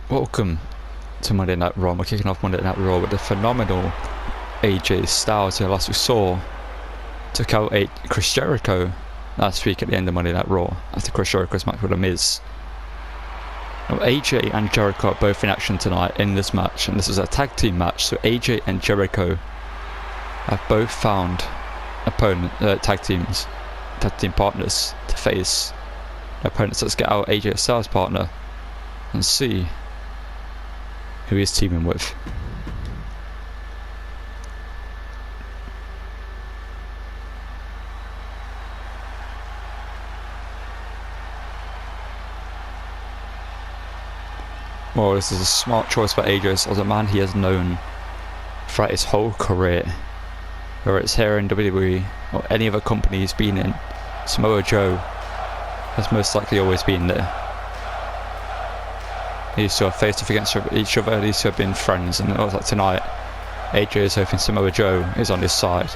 Welcome to Monday Night Raw. We're kicking off Monday Night Raw with the phenomenal AJ Styles, who last we saw took out Chris Jericho last week at the end of Monday Night Raw after Chris Jericho's match with The Miz. Now, AJ and Jericho are both in action tonight in this match, and this is a tag team match, so AJ and Jericho have both found tag team partners to face their opponents. Let's get our AJ Styles partner and see who he's teaming with. Well, this is a smart choice for AJ as a man he has known throughout his whole career, whether it's here in WWE or any other company he's been in. Samoa Joe has most likely always been there. They used to have faced off against each other, they used to have been friends, and it looks like tonight AJ is hoping Samoa Joe is on his side.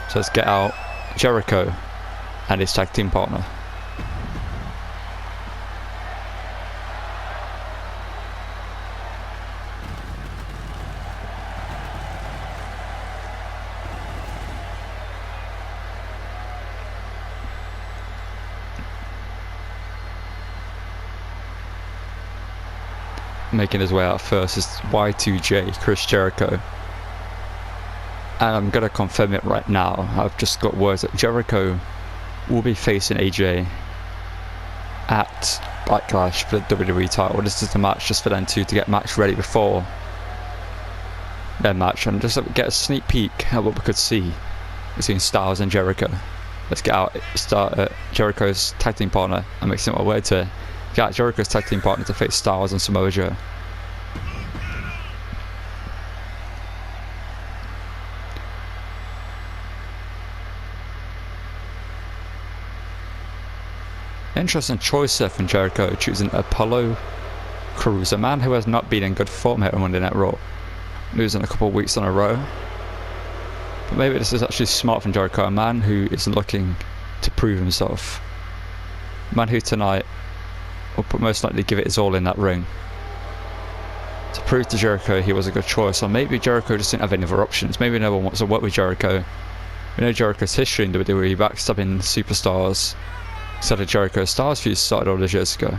So let's get out Jericho and his tag team partner. Making his way out first is Y2J, Chris Jericho. And I'm going to confirm it right now. I've just got words that Jericho will be facing AJ at Backlash for the WWE title. This is the match just for them two to get match ready before their match, and just get a sneak peek at what we could see between Styles and Jericho. Let's get out Jericho's tag team partner and make it my way to get Jericho's tag team partner to face Styles and Samoa Joe. Interesting choice there from Jericho, choosing Apollo Crews, a man who has not been in good form here on Monday Night Raw, losing a couple of weeks in a row. But maybe this is actually smart from Jericho, a man who is looking to prove himself, a man who tonight will most likely give it his all in that ring to prove to Jericho he was a good choice. Or maybe Jericho just didn't have any other options. Maybe no one wants to work with Jericho. We know Jericho's history in WWE, backstabbing superstars. Instead of Jericho, Styles feud started all those years ago.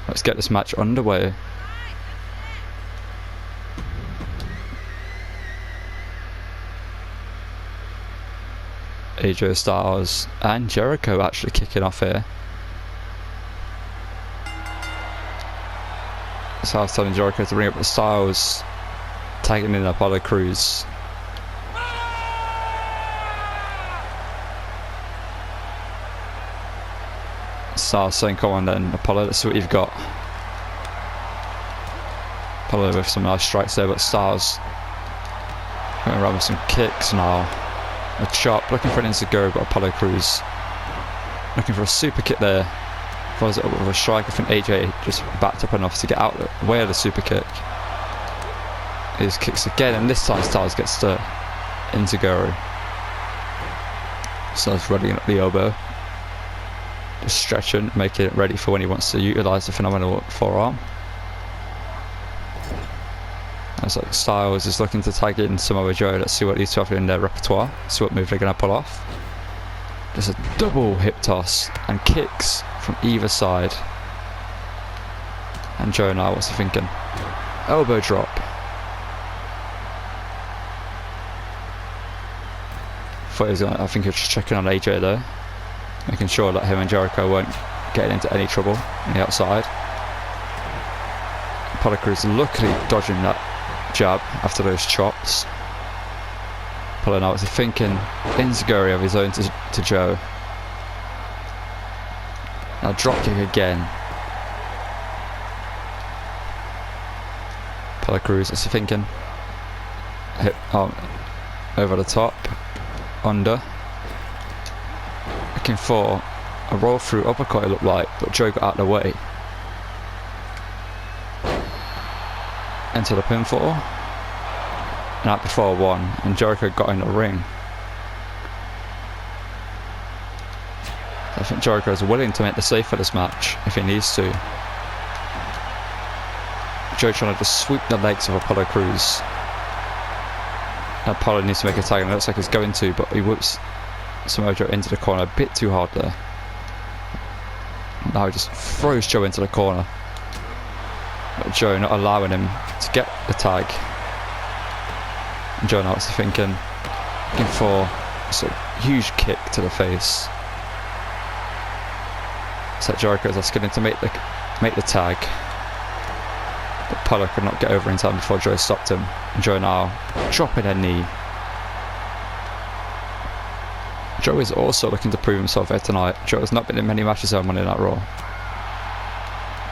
Let's get this match underway. AJ Styles and Jericho actually kicking off here. So I was telling Jericho to bring up the Styles, tagging in Apollo Crews. Styles saying, come on then, Apollo, let's see what you've got. Apollo with some nice strikes there, but Styles going around with some kicks now. A chop, looking for an inside-go, but Apollo Crews looking for a super kick there. Follows it up with a strike. I think AJ just backed up enough to get out the way of the super kick. His kicks again, and this time Styles gets the inside-go. Styles running up the elbow. Just stretching, making it ready for when he wants to utilise the phenomenal forearm. As like Styles is looking to tag in Samoa Joe. Let's see what these two have in their repertoire. See what move they're going to pull off. Just a double hip toss and kicks from either side. And Joe now, what's he thinking? Elbow drop. I think he was just checking on AJ there, making sure that him and Jericho weren't getting into any trouble on the outside. Apollo Crews luckily dodging that jab after those chops. Apollo now was thinking enziguri of his own to Joe. Now drop kick again. Apollo Crews is thinking hit over the top, under. Looking for a roll through uppercut it looked like, but Joe got out of the way. Into the pinfall. And out before one, and Jericho got in the ring. I think Jericho is willing to make the save for this match if he needs to. Joe trying to just sweep the legs of Apollo Crews. Apollo needs to make a tag, and it looks like he's going to, but he whips Samoa Joe into the corner a bit too hard there. Now he just throws Joe into the corner. But Joe not allowing him to get the tag. And Joe now is thinking for a huge kick to the face. So Jericho's asking him to make the tag. But Apollo could not get over in time before Joe stopped him. And Joe now dropping a knee. Joe is also looking to prove himself here tonight. Joe has not been in many matches on Monday Night Raw.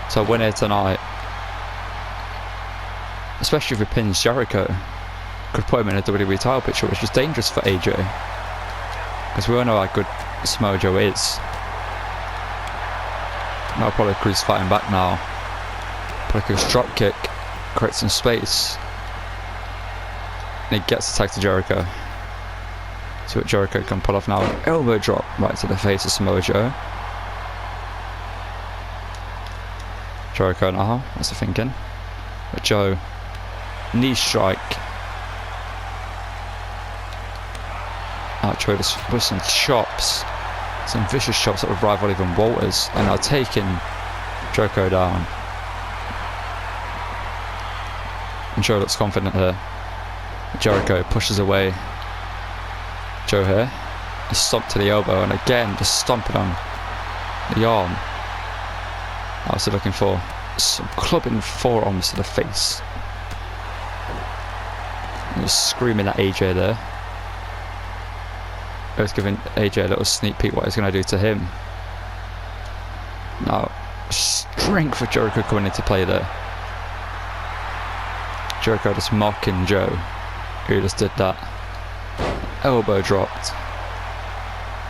So a win here tonight, especially if he pins Jericho, could put him in a WWE title picture, which is dangerous for AJ. Because we all know how good Samoa Joe is. Now Apollo Crews fighting back now. Apollo Crews drop kick, creates some space. And he gets the tag to Jericho. So Jericho can pull off now an elbow drop right to the face of Samoa Joe. Jericho now, what's he thinking? But Joe, knee strike. Joe just with some chops. Some vicious chops that would rival even Walter's. And now taking Jericho down. And Joe looks confident here. Jericho pushes away Joe here. A stomp to the elbow, and again just stomping on the arm. I was looking for some clubbing forearms to the face. And just screaming at AJ there. I was giving AJ a little sneak peek what he's going to do to him. Now, strength for Jericho coming into play there. Jericho just mocking Joe, who just did that. Elbow dropped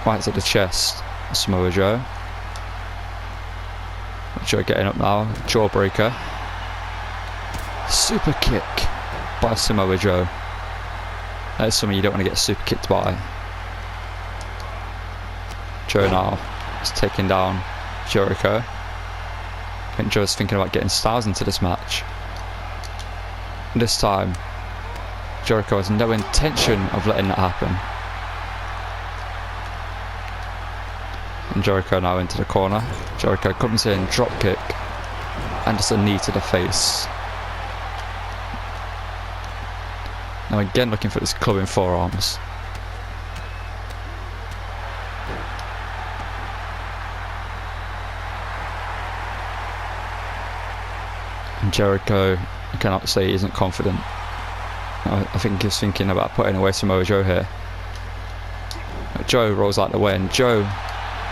right to the chest of Samoa Joe. Joe getting up now, jawbreaker. Super kick by Samoa Joe. That's something you don't want to get super kicked by. Joe now is taking down Jericho. I think Joe's thinking about getting Styles into this match. And this time, Jericho has no intention of letting that happen. And Jericho now into the corner. Jericho comes in, drop kick, and just a knee to the face. Now again looking for this clubbing forearms. And Jericho, you cannot say he isn't confident. I think he's thinking about putting away Samoa Joe here. But Joe rolls out the way, and Joe,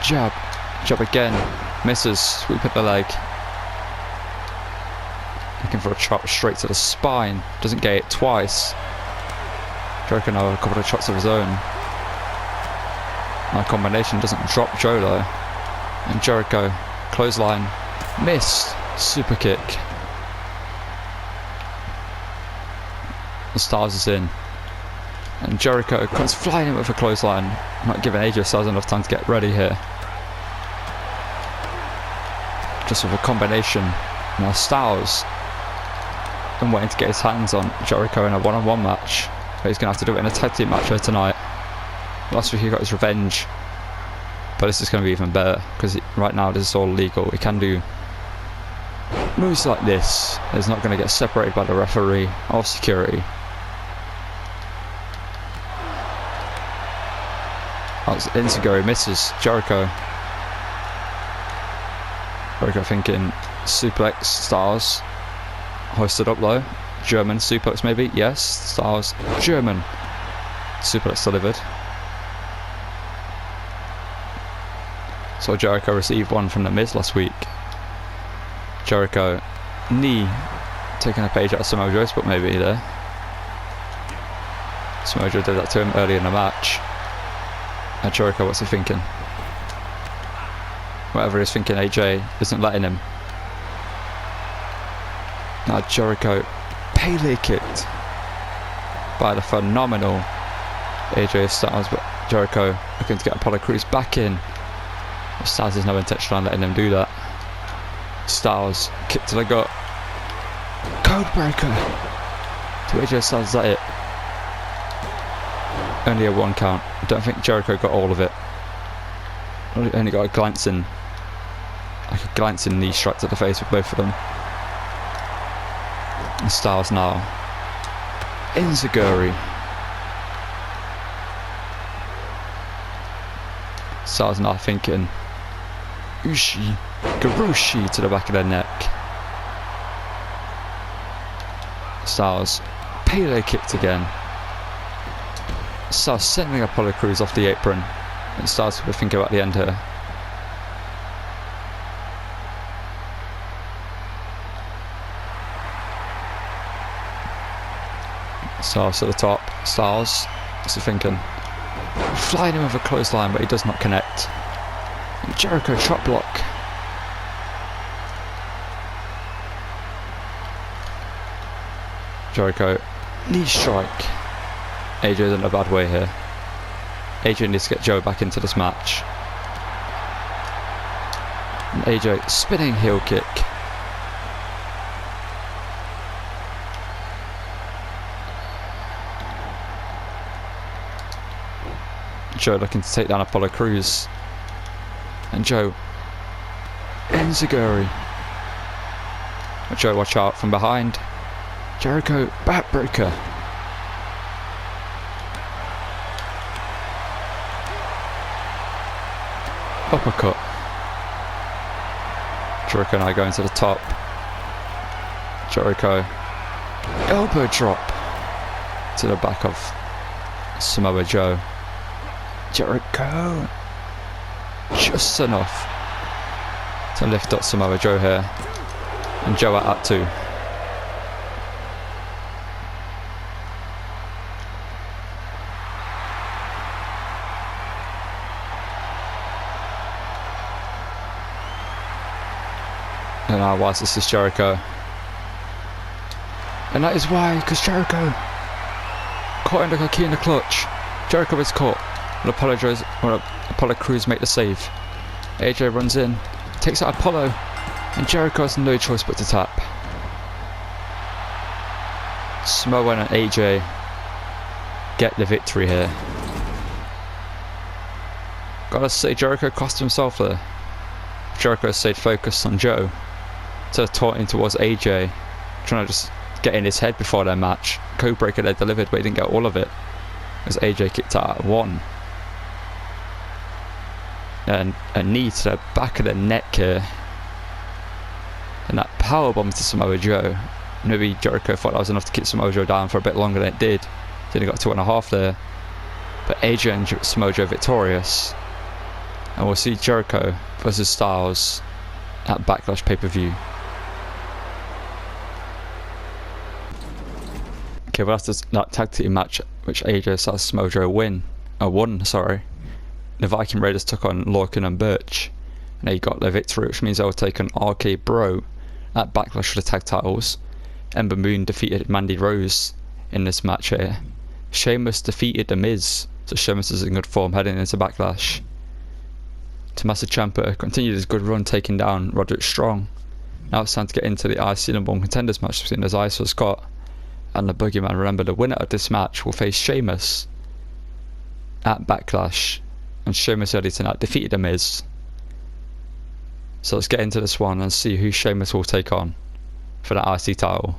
jab again, misses, sweep at the leg. Looking for a chop straight to the spine, doesn't get it twice. Jericho now a couple of shots of his own. My combination doesn't drop Joe though. And Jericho, clothesline, missed, super kick. Styles is in, and Jericho comes flying in with a clothesline, not giving AJ Styles enough time to get ready here. Just with a combination. Now Styles been waiting to get his hands on Jericho in a one-on-one match, but he's going to have to do it in a tag team match here tonight. Last week he got his revenge, but this is going to be even better, because right now this is all legal. He can do moves like this. He's not going to get separated by the referee or security. Insiguri misses Jericho. Jericho thinking suplex. Styles hoisted up low. German suplex maybe. Yes. Styles German suplex delivered. So Jericho received one from the Miz last week. Jericho knee taking a page out of Samoa Joe's book maybe there. Samoa Joe did that to him early in the match. And Jericho, what's he thinking? Whatever he's thinking, AJ isn't letting him. Now Jericho Pele kicked by the phenomenal AJ Styles, but Jericho looking to get Apollo Crews back in. Styles has no intention on letting him do that. Styles kick to the gut. Codebreaker. To AJ Styles, is that it? Only a 1 count. I don't think Jericho got all of it. Only got a glancing knee strike to the face with both of them. And Styles now. Enziguri. Styles now thinking Garushi to the back of their neck. Styles Pele kicked again. Styles sending Apollo Crews off the apron. And Styles will think about the end here. Styles to the top. Styles, what's he thinking? Flying in with a clothesline, but he does not connect. And Jericho chop block. Jericho knee strike. AJ's in a bad way here. AJ needs to get Joe back into this match. And AJ spinning heel kick. Joe looking to take down Apollo Crews. And Joe Enziguri. Joe, watch out from behind. Jericho backbreaker. Uppercut. Jericho now going to the top. Jericho elbow drop to the back of Samoa Joe. Jericho just enough to lift up Samoa Joe here, and Joe at that too. And now why this is Jericho, and that is why, because Jericho caught in the key in the clutch. Jericho is caught. Apollo Crews make the save. AJ runs in, takes out Apollo, and Jericho has no choice but to tap. Samoa and AJ get the victory here. Gotta say, Jericho cost himself there. Jericho stayed focused on Joe, so taunting towards AJ, trying to just get in his head before their match. Codebreaker they delivered, but he didn't get all of it, as AJ kicked out at 1. And a knee to the back of the neck here. And that powerbomb to Samoa Joe. Maybe Jericho thought that was enough to keep Samoa Joe down for a bit longer than it did. He only got 2.5 there. But AJ and Samoa Joe victorious. And we'll see Jericho versus Styles at Backlash pay-per-view. Okay, well that's that tag team match which AJ Styles Samoa Joe won. The Viking Raiders took on Lorcan and Birch, and they got their victory, which means they will take on RK Bro at Backlash for the tag titles. Ember Moon defeated Mandy Rose in this match here. Sheamus defeated The Miz, so Sheamus is in good form heading into Backlash. Tommaso Ciampa continued his good run, taking down Roderick Strong. Now it's time to get into the IC #1 contenders match between Osiris Scott and the Boogeyman. Remember, the winner of this match will face Sheamus at Backlash. And Sheamus earlier tonight defeated The Miz. So let's get into this one and see who Sheamus will take on for the IC title.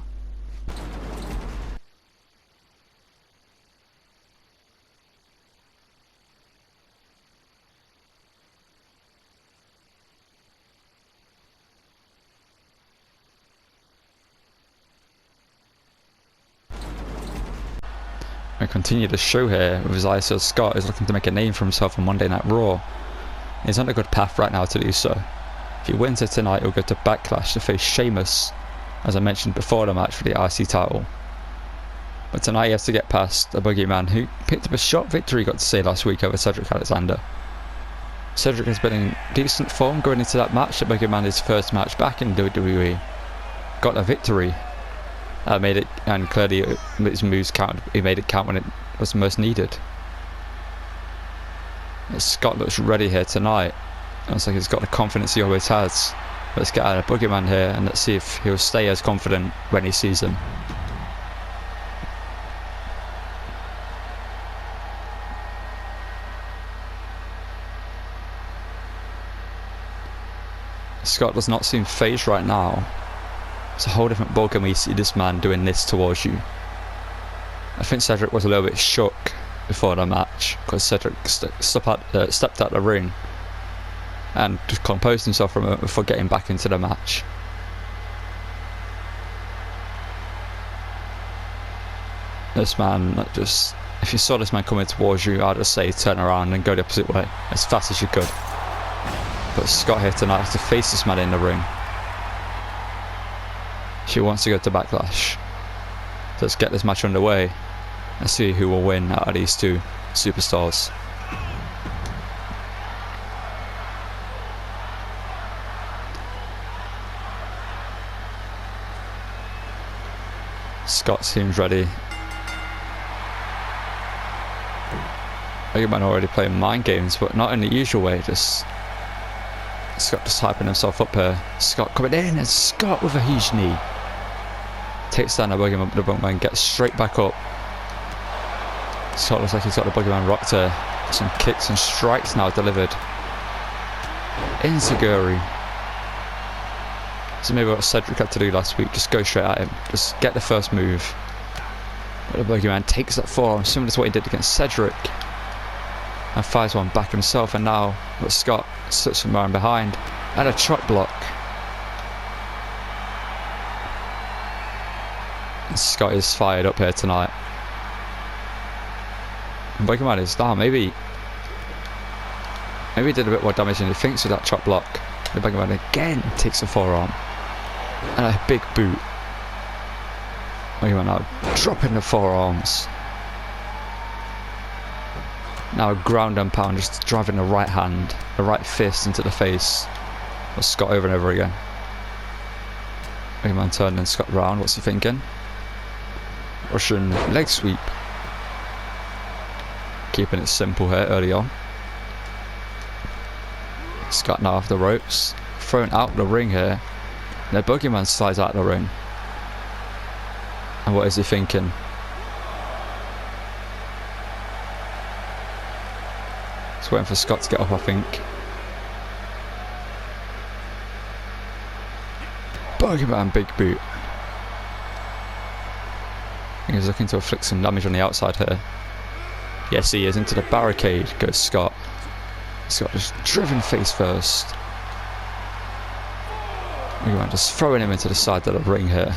We continue the show here with Osiris Scott, who's looking to make a name for himself on Monday Night Raw. He's on a good path right now to do so. If he wins it tonight, he'll go to Backlash to face Sheamus, as I mentioned before the match, for the IC title. But tonight he has to get past the Boogeyman, who picked up a short victory, got to say, last week over Cedric Alexander. Cedric has been in decent form going into that match. The Boogeyman, his first match back in WWE, got a victory. Made it, and clearly his moves counted. He made it count when it was most needed. Scott looks ready here tonight. Looks like he's got the confidence he always has. Let's get out of Boogeyman here and let's see if he'll stay as confident when he sees him. Scott does not seem phased right now. It's a whole different ballgame when you see this man doing this towards you. I think Cedric was a little bit shook before the match because Cedric stepped out the ring and just composed himself for a moment before getting back into the match. This man, just if you saw this man coming towards you, I'd just say turn around and go the opposite way as fast as you could. But Scott here tonight has to face this man in the ring. She wants to go to Backlash. Let's get this match underway and see who will win out of these two superstars. Scott seems ready. Boogeyman already playing mind games, but not in the usual way. Just Scott just hyping himself up here. Scott coming in, and Scott with a huge knee takes down the Boogeyman, gets straight back up. Scott looks like he's got the Boogeyman rocked here. Some kicks and strikes now delivered. Enziguri. So maybe what Cedric had to do last week, just go straight at him. Just get the first move. But the Boogeyman takes that forearm, similar to what he did against Cedric. And fires one back himself, and now Scott sits from around behind. And a chop block. And Scott is fired up here tonight. And Boogeyman is down. Maybe he did a bit more damage than he thinks with that chop block. The Boogeyman again takes a forearm. And a big boot. Boogeyman now dropping the forearms. Now ground and pound, just driving the right hand, the right fist into the face of Scott over and over again. Boogeyman turning Scott round. What's he thinking? Russian leg sweep. Keeping it simple here early on. Scott now off the ropes, thrown out the ring here. The Boogeyman slides out the ring. And what is he thinking? He's waiting for Scott to get up, I think. Boogeyman big boot. I think he's looking to inflict some damage on the outside here. Yes, he is. Into the barricade goes Scott. Scott just driven face first. Boogeyman just throwing him into the side of the ring here.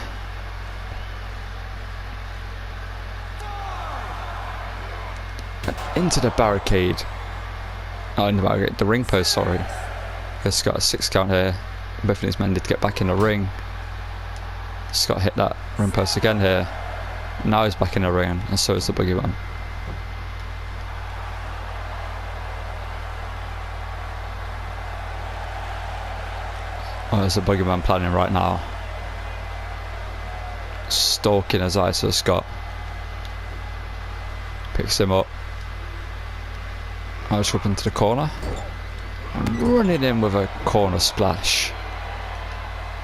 And into the barricade. Oh, in the barricade, the ring post, sorry. Scott a 6 count here. Both of these men did get back in the ring. Scott hit that ring post again here. Now he's back in the ring, and so is the Boogeyman. Oh, there's the Boogeyman planning right now. Stalking his eyes to Scott. Picks him up. Irish whip into the corner. And running in with a corner splash.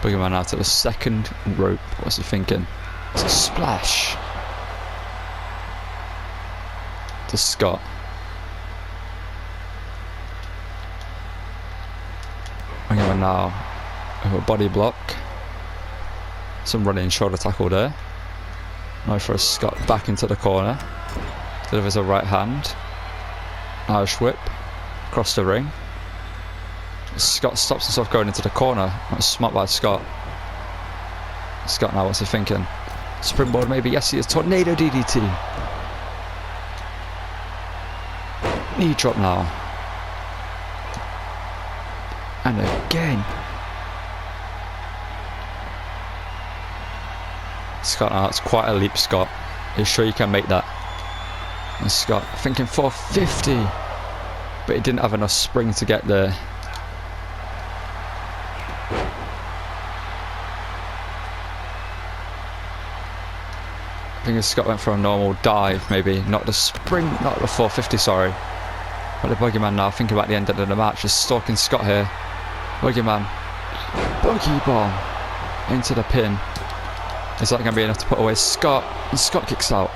Boogeyman out to the second rope. What's he thinking? It's a splash. To Scott. Boogeyman now with a body block. Some running shoulder tackle there. Now for a Scott back into the corner. Delivers a right hand. Irish whip. Across the ring. Scott stops himself going into the corner. That's smart by Scott. Scott now, what's he thinking? Springboard maybe, yes he is. Tornado DDT. Knee drop now. And again. Scott now, that's quite a leap, Scott. Are you sure you can make that? And Scott thinking 450. But he didn't have enough spring to get there. I think Scott went for a normal dive, maybe. Not the spring, not the 450, sorry. But the Boogeyman now, thinking about the end of the match, is stalking Scott here. Boogeyman. boogie bomb into the pin. Is that going to be enough to put away Scott? And Scott kicks out.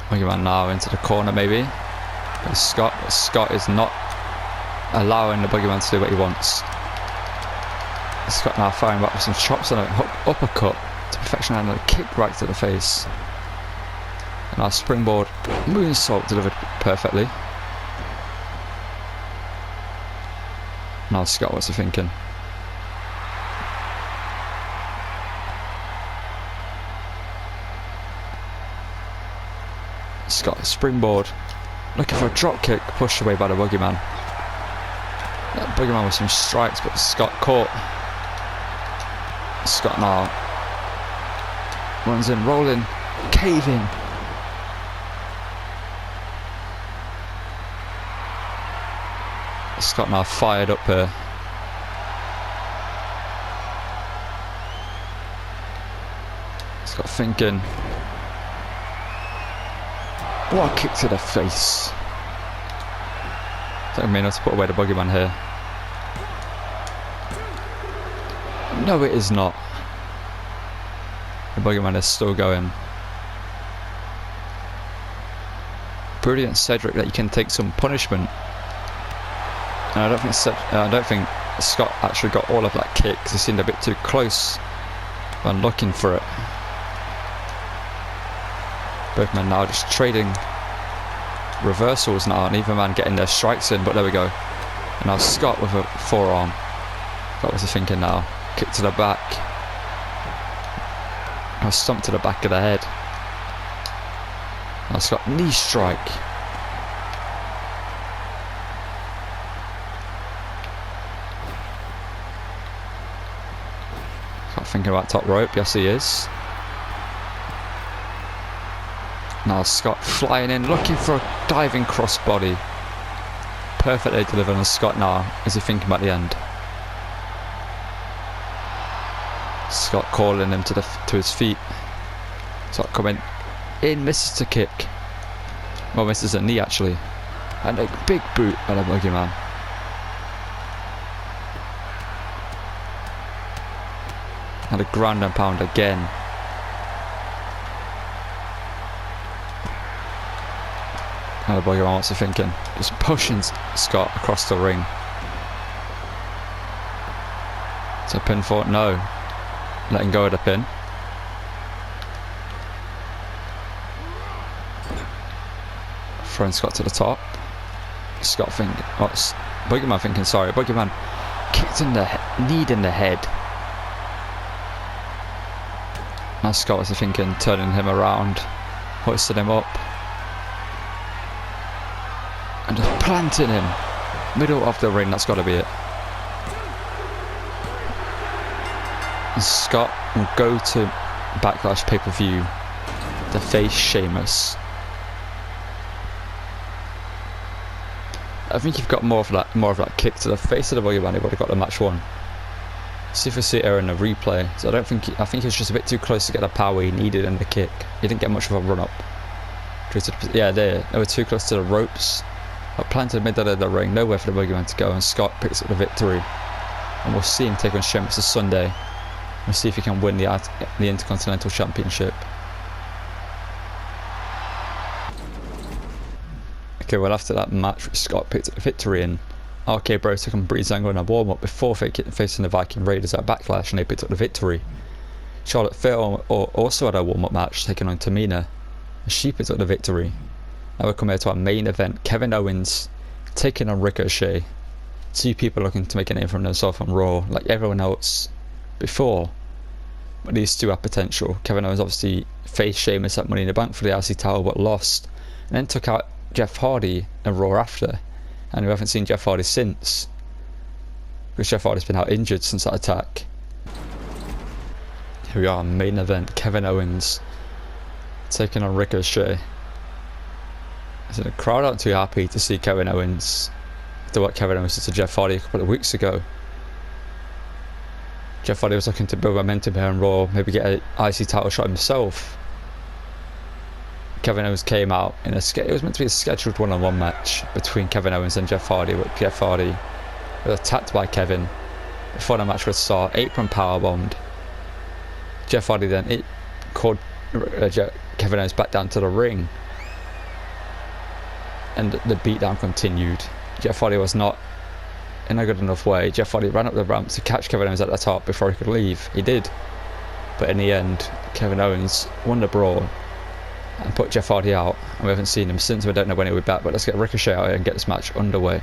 Boogeyman now into the corner maybe. But Scott is not allowing the Boogeyman to do what he wants. Scott now firing back with some chops and an uppercut to perfection and a kick right to the face. And our springboard moonsault delivered perfectly. Now Scott, what's he thinking? Scott springboard, looking for a drop kick, pushed away by the Boogeyman. That Boogeyman with some strikes, but Scott caught. Scott now runs in, rolling, caving. Scott now fired up here. Scott thinking, what a kick to the face. Don't mean enough to put away the Boogeyman here. No, it is not. The Boogeyman is still going. Brilliant, Cedric, that you can take some punishment. And I don't think Scott actually got all of that kick because he seemed a bit too close when looking for it. Both men now just trading reversals now, and either man getting their strikes in, but there we go. And now Scott with a forearm. What was he thinking now? Kick to the back. Now stomp to the back of the head. Now Scott knee strike. Scott thinking about top rope, yes he is. Now Scott flying in, looking for a diving crossbody. Perfectly delivered on Scott now. Is he thinking about the end? Scott calling him to his feet. Scott coming in, misses the kick. Well, misses a knee actually. And a big boot by the Boogeyman. And a ground and pound again. Now the Boogeyman, what's he thinking? Just pushing Scott across the ring. So pinfall, no. Letting go of the pin. Throwing Scott to the top. Scott thinking, Boogeyman thinking, sorry. Boogeyman kicked in the knee in the head. Now Scott was thinking, turning him around, hoisting him up. And just planting him. Middle of the ring, that's got to be it. And Scott will go to Backlash pay-per-view to face Sheamus. I think you've got more of that kick to the face of the Boogeyman. He would have got the match won. See if we see it here in the replay. So I think he was just a bit too close to get the power he needed in the kick. He didn't get much of a run up. Yeah, they were too close to the ropes. But planted middle of the ring, nowhere for the Boogeyman to go, and Scott picks up the victory. And we'll see him take on Sheamus this Sunday. We'll see if he can win the Intercontinental Championship. Okay, well after that match, Scott picked up the victory, and RK Bro took on Breezango in a warm-up before facing the Viking Raiders at Backlash, and they picked up the victory. Charlotte Flair also had a warm-up match, taking on Tamina, and she picked up the victory. Now we come here to our main event, Kevin Owens taking on Ricochet. Two people looking to make a name for themselves on Raw, like everyone else before. But these two have potential. Kevin Owens obviously faced Sheamus at Money in the Bank for the IC title but lost, and then took out Jeff Hardy in Raw after. And we haven't seen Jeff Hardy since, because Jeff Hardy's been out injured since that attack. Here we are, main event, Kevin Owens taking on Ricochet. So the crowd aren't too happy to see Kevin Owens after what Kevin Owens did to Jeff Hardy a couple of weeks ago. Jeff Hardy was looking to build momentum here on Raw, maybe get an IC title shot himself. Kevin Owens came out in it was meant to be a scheduled one-on-one match between Kevin Owens and Jeff Hardy, but Jeff Hardy was attacked by Kevin before the match would start, apron powerbombed. Jeff Hardy then called Kevin Owens back down to the ring, and the beatdown continued. Jeff Hardy was not in a good enough way. Jeff Hardy ran up the ramp to catch Kevin Owens at the top before he could leave. He did, but in the end Kevin Owens won the brawl and put Jeff Hardy out, and we haven't seen him since. We don't know when he'll be back, but let's get Ricochet out here and get this match underway.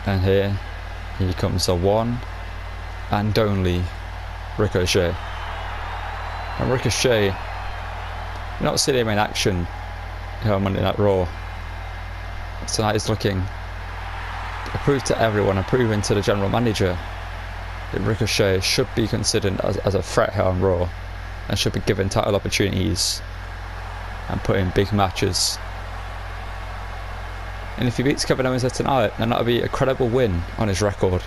And here comes the one and only Ricochet. And Ricochet, we're not seeing him in action here on Monday Night Raw. Tonight is looking to prove to everyone and proving to the general manager that Ricochet should be considered as a threat here on Raw and should be given title opportunities and put in big matches. And if he beats Kevin Owens tonight, then that'll be a credible win on his record.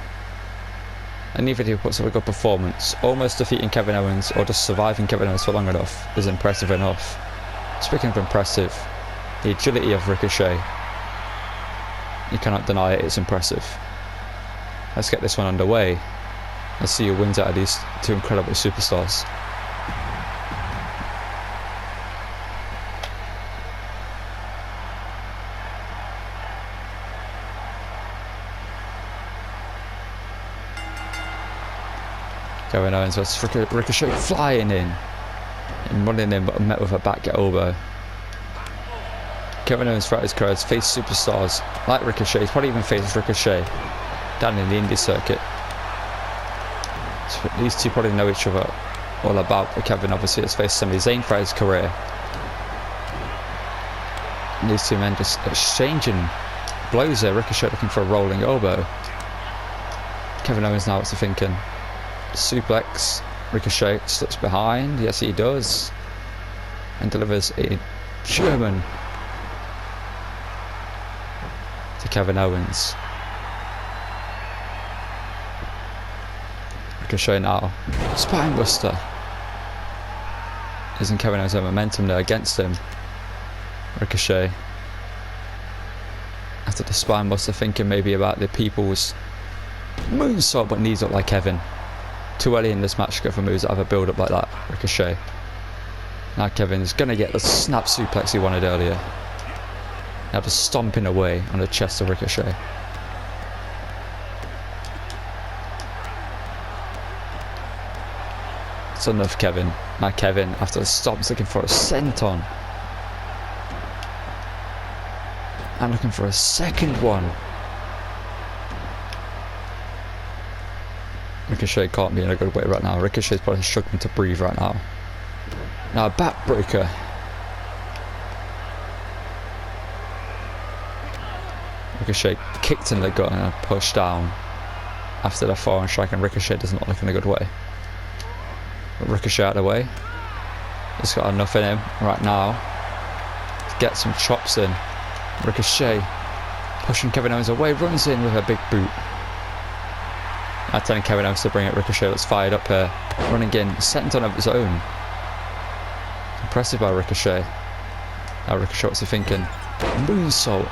And even if he puts up a good performance, almost defeating Kevin Owens or just surviving Kevin Owens for long enough is impressive enough. Speaking of impressive, the agility of Ricochet, you cannot deny it, it's impressive. Let's get this one underway. Let's see who wins out of these two incredible superstars. Kevin Owens versus Ricochet, flying in and running in, but met with a back elbow. Kevin Owens throughout his career has faced superstars like Ricochet. He's probably even faced Ricochet down in the indie circuit. So these two probably know each other all about, but Kevin obviously has faced Sami Zayn throughout his career. And these two men just exchanging blows there. Ricochet looking for a rolling elbow. Kevin Owens now what's he thinking? Suplex. Ricochet slips behind. Yes, he does. And delivers a German to Kevin Owens. Ricochet now. Spinebuster. Isn't Kevin Owens have momentum there against him? Ricochet, after the Spinebuster, thinking maybe about the people's moonsault, but knees up like Kevin. Too early in this match to go for moves that have a build up like that. Ricochet. Now Kevin is going to get the snap suplex he wanted earlier. Now just stomping away on the chest of Ricochet. It's enough, Kevin. Now Kevin, after the stomps, looking for a senton. And looking for a second one. Ricochet can't be in a good way right now. Ricochet's probably struggling to breathe right now. Now a backbreaker. Ricochet kicked in the gut and pushed down after the forearm strike, and Ricochet does not look in a good way. But Ricochet out of the way. He's got enough in him right now to get some chops in. Ricochet pushing Kevin Owens away, runs in with a big boot. Now telling Kevin Owens to bring it. Ricochet looks fired up here, running in, senton of his own. Impressive by Ricochet. Now Ricochet, what's he thinking? Moonsault.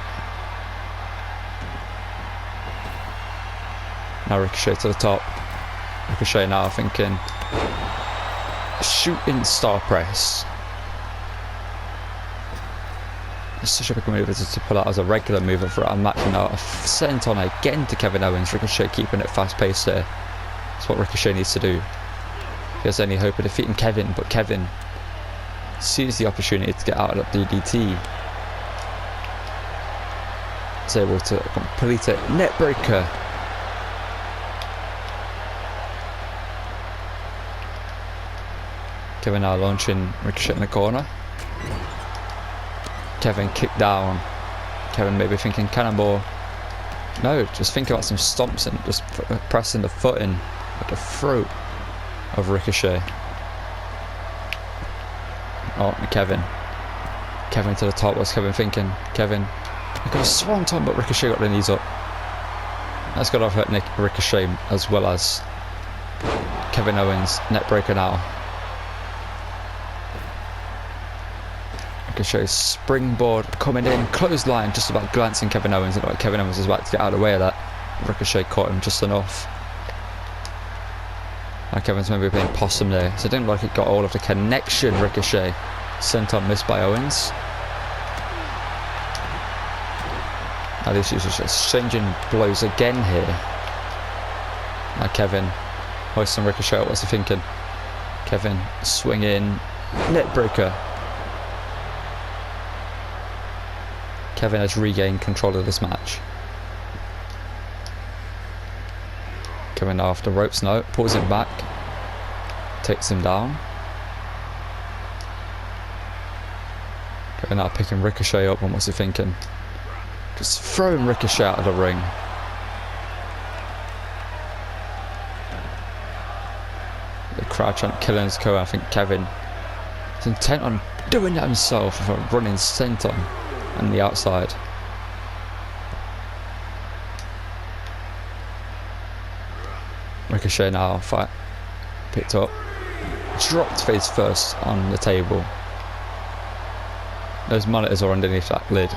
Now Ricochet to the top. Ricochet now thinking shooting star press. It's such a big move to pull out as a regular move for a match. Now a senton again to Kevin Owens. Ricochet keeping it fast paced there. That's what Ricochet needs to do. He has any hope of defeating Kevin, but Kevin sees the opportunity to get out of the DDT. Is able to complete it. Neckbreaker. Kevin now launching Ricochet in the corner. Kevin kicked down. Kevin maybe thinking cannonball. No, just think about some stomps and just pressing the foot in at the throat of Ricochet. Oh, Kevin. Kevin to the top. What's Kevin thinking? Kevin I got a swanton, but Ricochet got the knees up. That's got to hurt Ricochet as well as Kevin Owens. Neckbreaker now. Ricochet springboard coming in, clothesline, just about glancing Kevin Owens. Looked like Kevin Owens was about to get out of the way of that. Ricochet caught him just enough. Now Kevin's maybe playing possum there, so it didn't look like it got all of the connection. Ricochet sent on missed by Owens. Now this is just exchanging blows again here. Now Kevin hoisting Ricochet up. What's he thinking? Kevin swinging, neckbreaker. Kevin has regained control of this match. Kevin now off the ropes now, pulls him back, takes him down. Kevin now picking Ricochet up, and what's he thinking? Just throwing Ricochet out of the ring. The crowd trying to kill his co. I think Kevin is intent on doing that himself with a running senton on the outside. Ricochet now fight picked up, dropped face first on the table. Those monitors are underneath that lid.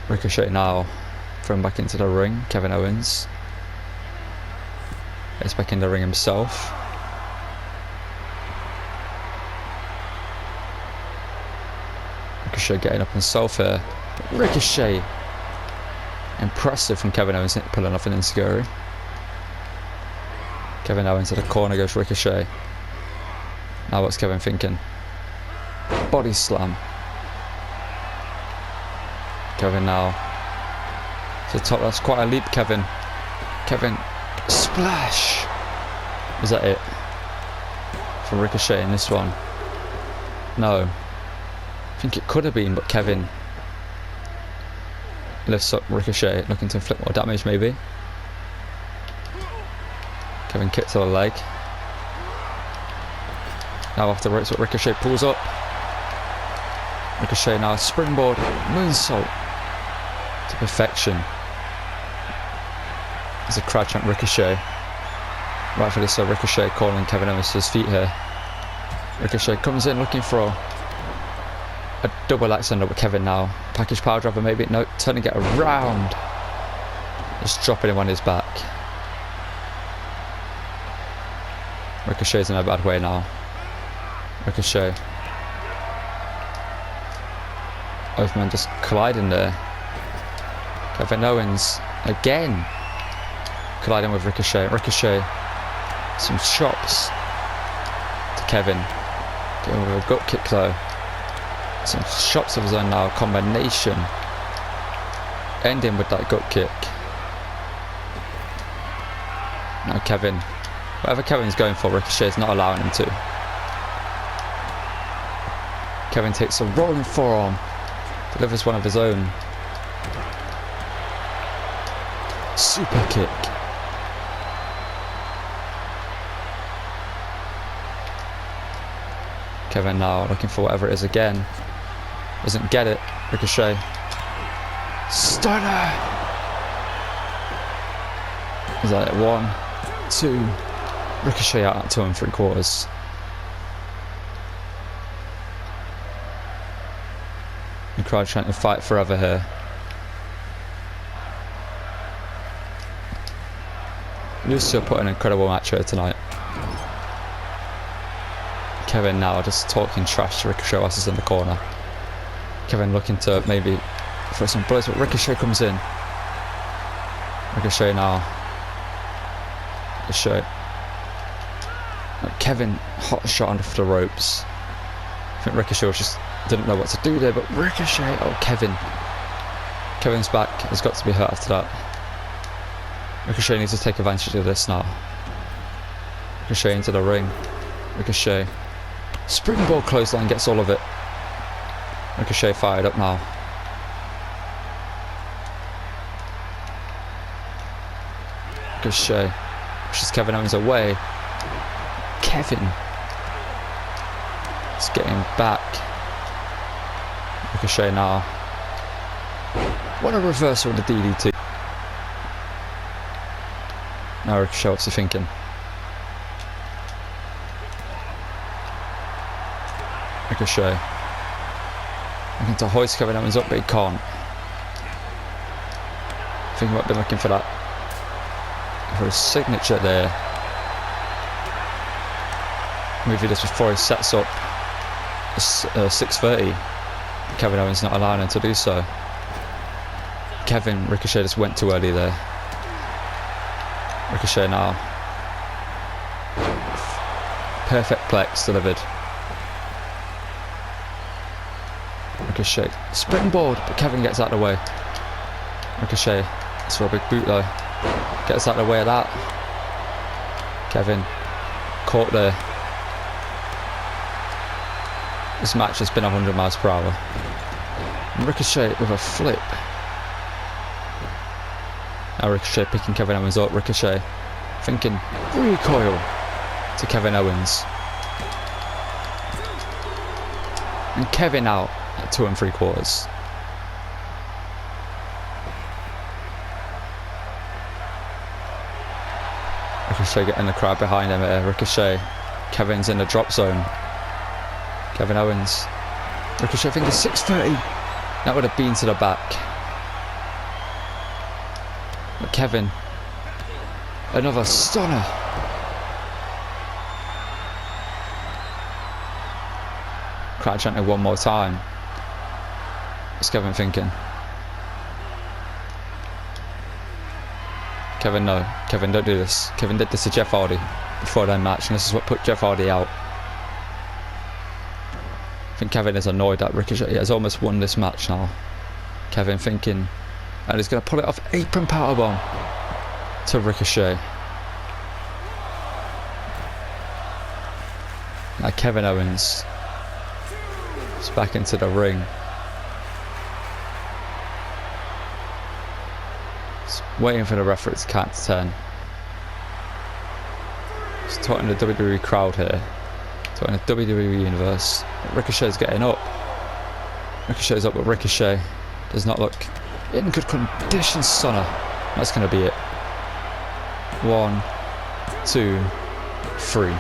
Ricochet now thrown back into the ring. Kevin Owens gets back in the ring himself. Ricochet getting up himself here. Ricochet, impressive from Kevin Owens, pulling off an enziguri. Kevin Owens to the corner, goes Ricochet. Now what's Kevin thinking? Body slam. Kevin now to the top. That's quite a leap, Kevin. Kevin, splash. Is that it for Ricochet in this one? No. I think it could have been, but Kevin lifts up Ricochet, looking to inflict more damage maybe. Kevin kicks to the leg. Now off the ropes, but Ricochet pulls up. Ricochet now springboard, moonsault to perfection. There's a crowd chant Ricochet. Rightfully so, Ricochet calling Kevin Owens to his feet here. Ricochet comes in looking for a double axe under with Kevin now. Package power driver maybe. No, turning it around. Just dropping him on his back. Ricochet's in a bad way now. Ricochet. Both men just colliding there. Kevin Owens again colliding with Ricochet. Ricochet, some chops to Kevin. Getting with a gut kick though. Some chops of his own now. Combination. Ending with that gut kick. Now Kevin. Whatever Kevin's going for, Ricochet's not allowing him to. Kevin takes a rolling forearm. Delivers one of his own. Super kick. Kevin now looking for whatever it is again. Doesn't get it. Ricochet. Stunner! Is that it? 1, 2. Ricochet out at 2 3/4. The crowd trying to fight forever here. Lucio put an incredible match here tonight. Kevin now just talking trash to Ricochet whilst he's in the corner. Kevin looking to maybe throw some blows, but Ricochet comes in. Ricochet now. Ricochet. Kevin, hot shot off the ropes. I think Ricochet just didn't know what to do there, but Ricochet, oh Kevin. Kevin's back, has got to be hurt after that. Ricochet needs to take advantage of this now. Ricochet into the ring. Ricochet. Springboard clothesline, gets all of it. Ricochet fired up now. Ricochet pushes Kevin Owens away. Kevin is getting back. Ricochet now. What a reversal of the DDT. Now Ricochet, what's he thinking? Ricochet. Looking to hoist Kevin Owens up, but he can't. I think he might be looking for that. For his signature there. Maybe just before he sets up 6:30. Kevin Owens not allowing him to do so. Ricochet just went too early there. Ricochet now. Perfect plex delivered. Ricochet. Springboard, but Kevin gets out of the way. Ricochet. That's for a big boot though. Gets out of the way of that. Kevin. Caught there. This match has been 100 miles per hour. And Ricochet with a flip. Now Ricochet picking Kevin Owens up. Ricochet thinking recoil to Kevin Owens. And Kevin out at 2 3/4. Ricochet getting the crowd behind him here. Ricochet. Kevin's in the drop zone. Kevin Owens. Ricochet finger 6:30. That would have been to the back. But Kevin. Another stunner. Crowd chanting one more time. What's Kevin thinking? Kevin, no. Kevin, don't do this. Kevin did this to Jeff Hardy before their match, and this is what put Jeff Hardy out. I think Kevin is annoyed that Ricochet has almost won this match now. Kevin thinking, and he's going to pull it off apron powerbomb to Ricochet. Now Kevin Owens is back into the ring. He's waiting for the referee to count to 10. He's talking to the WWE crowd here. Talking to the WWE universe. Ricochet's getting up. Ricochet's up, but Ricochet does not look in good condition. Stunner. That's going to be it. 1, 2, 3.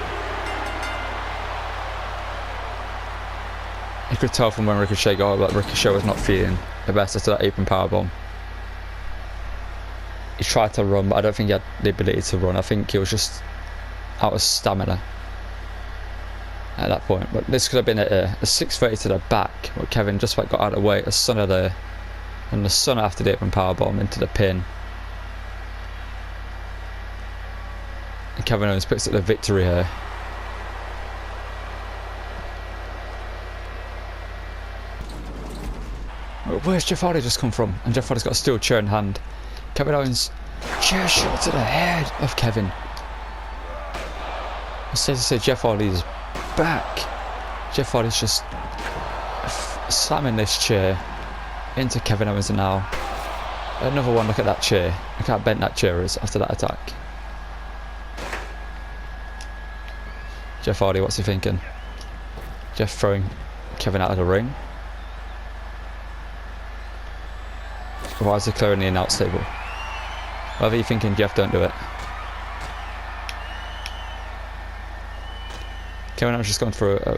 You could tell from when Ricochet got up that Ricochet was not feeling the best after that apron powerbomb. He tried to run, but I don't think he had the ability to run. I think he was just out of stamina at that point. But this could have been a 6:30 to the back, but Kevin just about got out of the way. A stunner there, and the stunner after the apron powerbomb into the pin. And Kevin Owens picks up the victory here. Where's Jeff Hardy just come from? And Jeff Hardy's got a steel chair in hand. Kevin Owens, chair shot to the head of Kevin. It's safe to say Jeff Hardy's back. Jeff Hardy's just slamming this chair into Kevin Owens now. Another one, look at that chair. Look how bent that chair is after that attack. Jeff Hardy, what's he thinking? Jeff throwing Kevin out of the ring. Why is he clearing the announce table? Whatever you're thinking, Jeff, don't do it. Kevin Owens just gone through an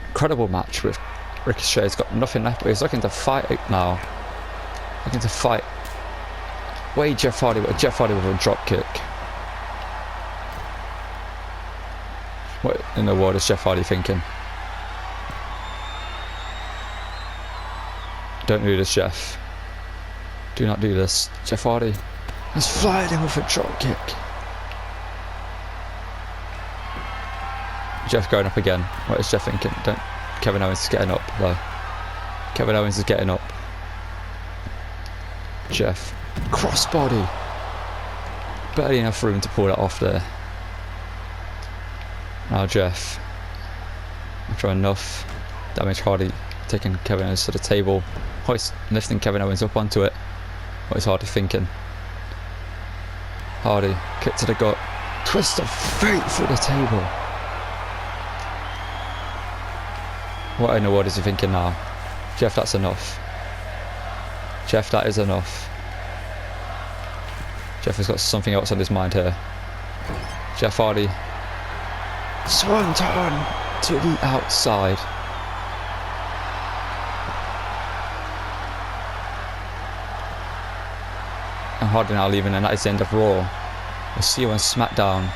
incredible match with Ricochet. He's got nothing left, but he's looking to fight it now. Looking to fight. Wade Jeff Hardy, but Jeff Hardy with a drop kick. What in the world is Jeff Hardy thinking? Don't do this, Jeff. Do not do this. Jeff Hardy has flying in with a drop kick. Jeff going up again. What is Jeff thinking? Kevin Owens is getting up though. Kevin Owens is getting up. Jeff. Crossbody. Barely enough room to pull that off there. Now Jeff. After enough damage, Hardy taking Kevin Owens to the table. Lifting Kevin Owens up onto it. What is Hardy thinking? Hardy, kick to the gut. Twist of fate through the table. What in the world is he thinking now? Jeff, that's enough. Jeff, that is enough. Jeff has got something else on his mind here. Jeff Hardy. Swanton to the outside. And Hardy now leaving, and that is the end of Raw. We'll see you on SmackDown.